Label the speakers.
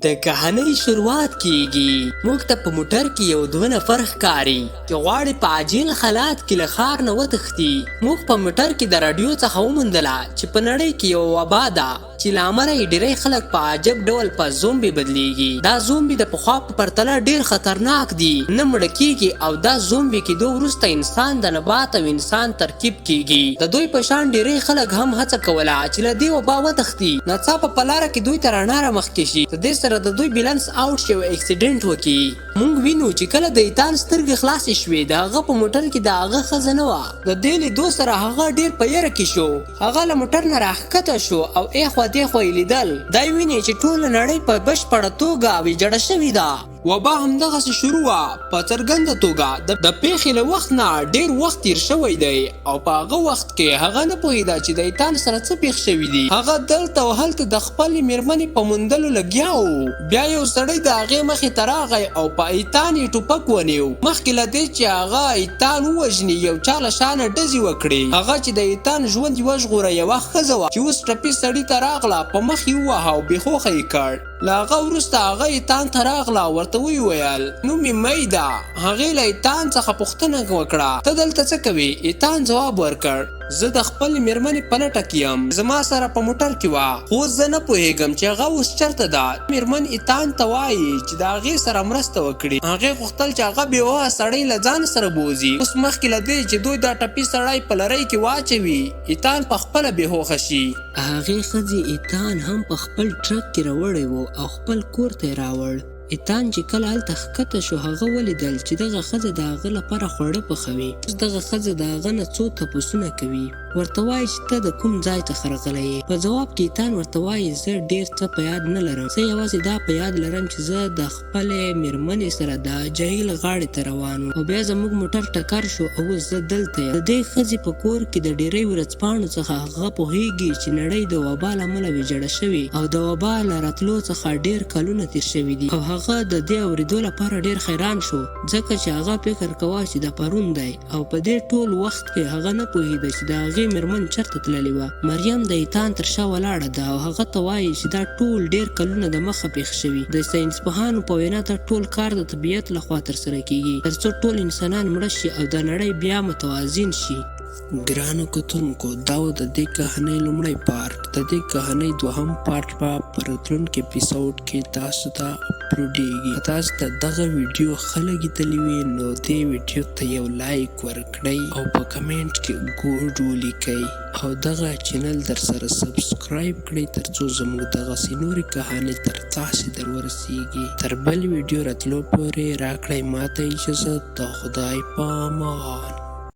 Speaker 1: د کهانۍ شروعات کیږي. موږ ته په موټر کې یو دوه نفر ښکاري چې غواړي په عاجل حالات کې له ښار نه وتښتي. موږ په موټر کې د راډیو څخه وموندله چې په نړۍ کې یو وبا ده چې له امله یې ډېری خلک په عجب ډول په زومبي بدلیږي. دا زومبي د پخوا په پرتله ډېر خطرناک دي، نه مړه کیږي او دا زومبي کېدو وروسته انسان د نبات او انسان ترکیب کیږي. د دوی په شان ډېری خلک هم هڅه کوله چې له دې وبا وتښتي. ناڅاپه په لاره کې دوی ته رڼا رامخکې شي، د دې سره د دوی بیلانس آوټ شي او اکسیډنټ وکړي. موږ وینو چې کله د ایتان سترګې خلاصې شوې، د هغه په موټر کې د هغه ښځه نه وه. د دې لیدو سره هغه ډېر په یره کې شو. هغه له موټر نه راښکته شو او ایخوا دیخوا یې لیدل. دا یې ویني چې ټوله نړۍ په بشپړه توګه ویجاړه شوې ده. وبا همدغسې شروع وه. په څرګنده توګه د پیښې له وخت نه ډېر وخت تیر شوی دی او په هغه وخت کې هغه نه پوهېده چې د ایتان سره څه پېښ شوي دي. هغه دلته او هلته د خپلې مېرمنې په موندلو لګیا و. بیا یو سړی د هغې مخې ته راغی او په ایتان یې ټوپک ونیو. مخکې له دې چې هغه ایتان ووژني، یو چا له شانه ډزې وکړې. هغه چې د ایتان ژوند یې وژغوره یوه ښځه وه چې اوس ټپي سړي ته راغله، په مخ یې وواهه او بېخوښه یې کړ. له هغه وروسته هغه ایتان ته راغله او ورته ویې ویل نوم یې می ده. هغې له ایتان څخه پوښتنه وکړه ته دلته څه کوې؟ ایتان ځواب ورکړ زه د خپلې مېرمنې په لټه کې یم، زما سره په موټر کې وه، خو اوس زه نه پوهېږم چې هغه اوس چېرته ده. مېرمن ایتان ته وایي چې د هغې سره مرسته وکړي. هغې غوښتل چې هغه بېوهه سړی له ځان سره بوځي. اوس مخکې له دې چې دوی دا ټپي سړی په لرۍ کې واچوي، ایتان په خپله بېهوښه شي. هغې ښځې ایتان هم په خپل ټرک کې راوړی و او خپل کور ته یې راوړ. ایتان چې کله هلته ښکته شو، هغه ولیدل چې دغه ښځه د هغه لپاره خواړه پخوي. اوس دغه ښځه د هغه نه څو تپوسونه کوي، ورته وایي چې ته د کوم ځای څخه راغلی یې. په ځواب کې ایتان ورته وایي زه ډېر څه په یاد نه لرم، زه یوازې دا په یاد لرم چې زه د خپلې مېرمنې سره د جهیل غاړې ته روان وم او بیا زموږ موټر ټکر شو او اوس زه دلته یم. د دې ښځې په کور کې د ډېری ورځپاڼو څخه هغه پوهېږي چې نړۍ د وبا له امله ویجاړه شوې او د وبا له راتلو څخه ډېر کلونه تېر شوي دي. او هغه د دې اورېدو لپاره ډېر حیران شو، ځکه چې هغه فکر کوه چې د پرون دی او په دې ټول وخت کې هغه نه پوهېده چې د هغې مېرمن چېرته تللې وه. مریم د ایتان تر شا ولاړه ده او هغه ته وایي چې دا ټول ډېر کلونه د مخه پېښ شوي. د ساینسپوهانو په وینا دا ټول کار د طبیعت لخوا ترسره کیږي تر څو ټول انسانان مړه شي او د نړۍ بیا متوازن شي. ګرانو کتونکو، دا و د دې کهانۍ لومړی پارټ. د دې کهانۍ دوهم پارټ به په راتلونکي اپیسوډ کې تاسو ته اپلوډېږي. که تاسو ته دغه ویډیو ښه لګېدلې وي نو دې ویډیو ته یو لایک ورکړئ او په کمنټ کې ګوډ ولیکئ او دغه چینل در سره سبسکرایب کړئ تر څو زموږ دغسې نورې کهانۍ تر تاسې در ورسیږي. تر بل ویډیو راتلو پورې راکړئ ماته اجازه. د خدای په امان.